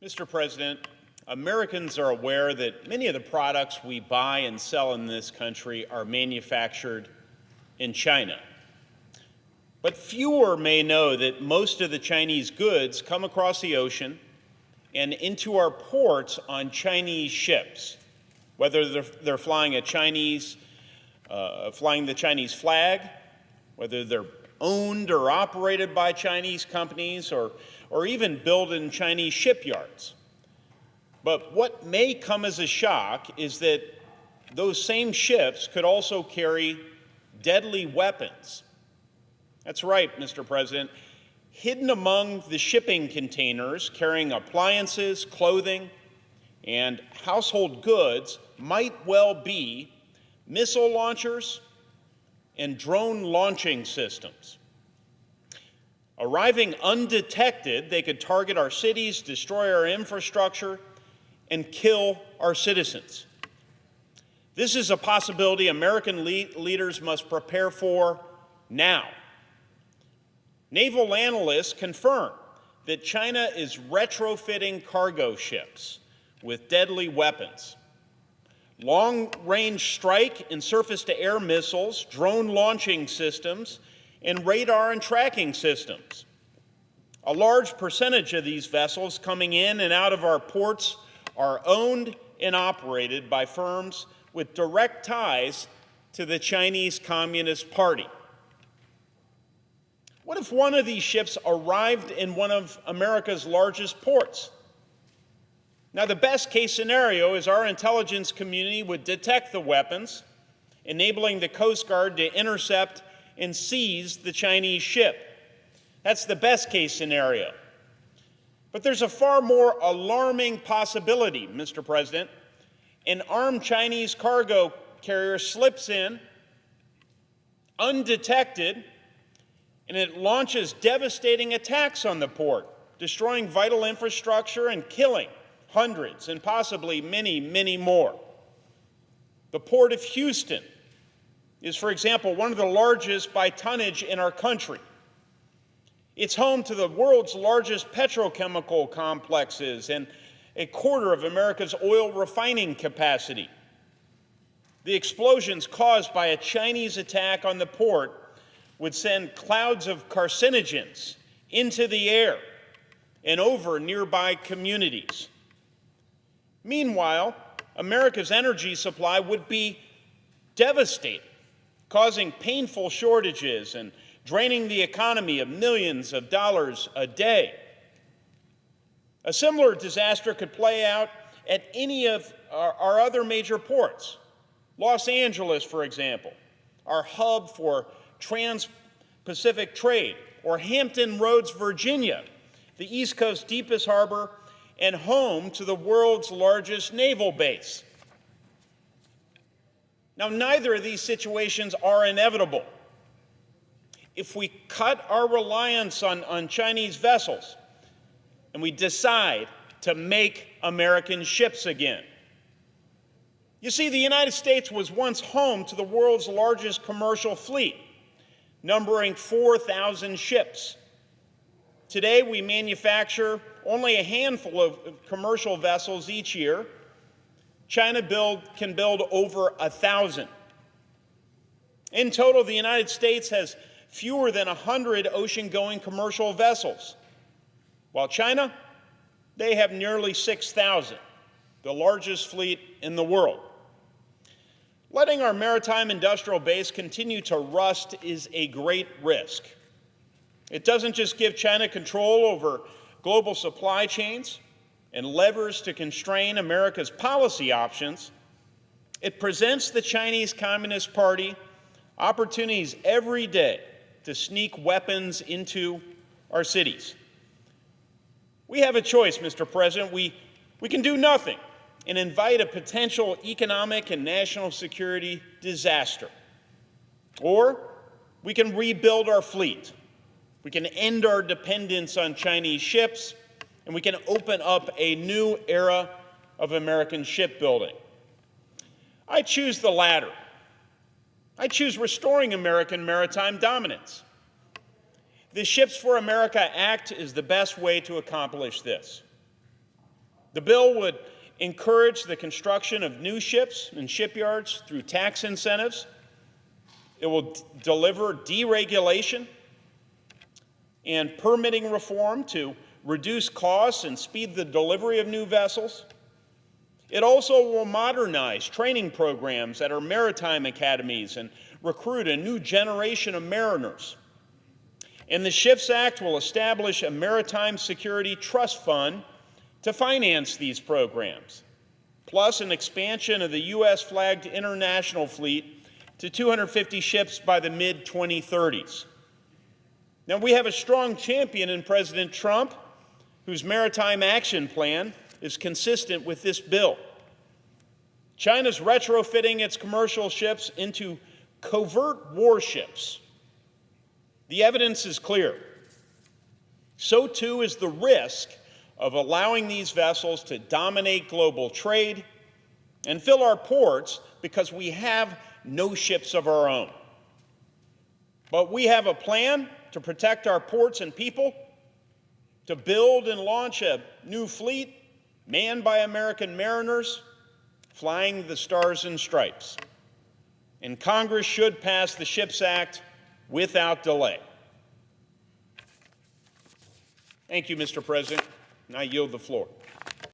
Mr. President, Americans are aware that many of the products we buy and sell in this country are manufactured in China. But fewer may know that most of the Chinese goods come across the ocean and into our ports on Chinese ships, whether they're flying the Chinese flag, whether they're owned or operated by Chinese companies, or even built in Chinese shipyards. But what may come as a shock is that those same ships could also carry deadly weapons. That's right, Mr. President. Hidden among the shipping containers carrying appliances, clothing, and household goods might well be missile launchers and drone launching systems. Arriving undetected, they could target our cities, destroy our infrastructure, and kill our citizens. This is a possibility American leaders must prepare for now. Naval analysts confirm that China is retrofitting cargo ships with deadly weapons. Long-range strike and surface-to-air missiles, drone launching systems, and radar and tracking systems. A large percentage of these vessels coming in and out of our ports are owned and operated by firms with direct ties to the Chinese Communist Party. What if one of these ships arrived in one of America's largest ports? Now, the best case scenario is our intelligence community would detect the weapons, enabling the Coast Guard to intercept and seize the Chinese ship. That's the best case scenario. But there's a far more alarming possibility, Mr. President. An armed Chinese cargo carrier slips in undetected, and it launches devastating attacks on the port, destroying vital infrastructure and killing hundreds and possibly many, many more. The Port of Houston is, for example, one of the largest by tonnage in our country. It's home to the world's largest petrochemical complexes and a quarter of America's oil refining capacity. The explosions caused by a Chinese attack on the port would send clouds of carcinogens into the air and over nearby communities. Meanwhile, America's energy supply would be devastated, causing painful shortages and draining the economy of millions of dollars a day. A similar disaster could play out at any of our other major ports. Los Angeles, for example, our hub for trans-Pacific trade, or Hampton Roads, Virginia, the East Coast's deepest harbor and home to the world's largest naval base. Now, neither of these situations are inevitable. If we cut our reliance on Chinese vessels and we decide to make American ships again. You see, the United States was once home to the world's largest commercial fleet, numbering 4,000 ships. Today, we manufacture only a handful of commercial vessels each year. China can build over 1,000. In total, the United States has fewer than 100 ocean-going commercial vessels, while China, they have nearly 6,000, the largest fleet in the world. Letting our maritime industrial base continue to rust is a great risk. It doesn't just give China control over global supply chains and levers to constrain America's policy options. It presents the Chinese Communist Party opportunities every day to sneak weapons into our cities. We have a choice, Mr. President. We can do nothing and invite a potential economic and national security disaster. Or we can rebuild our fleet. We can end our dependence on Chinese ships, and we can open up a new era of American shipbuilding. I choose the latter. I choose restoring American maritime dominance. The Ships for America Act is the best way to accomplish this. The bill would encourage the construction of new ships in shipyards through tax incentives. It will deliver deregulation and permitting reform to reduce costs and speed the delivery of new vessels. It also will modernize training programs at our maritime academies and recruit a new generation of mariners. And the Ships Act will establish a maritime security trust fund to finance these programs, plus an expansion of the U.S.-flagged international fleet to 250 ships by the mid-2030s. Now, we have a strong champion in President Trump, whose maritime action plan is consistent with this bill. China's retrofitting its commercial ships into covert warships. The evidence is clear. So too is the risk of allowing these vessels to dominate global trade and fill our ports because we have no ships of our own. But we have a plan to protect our ports and people, to build and launch a new fleet manned by American mariners, flying the stars and stripes. And Congress should pass the Ships Act without delay. Thank you, Mr. President, and I yield the floor.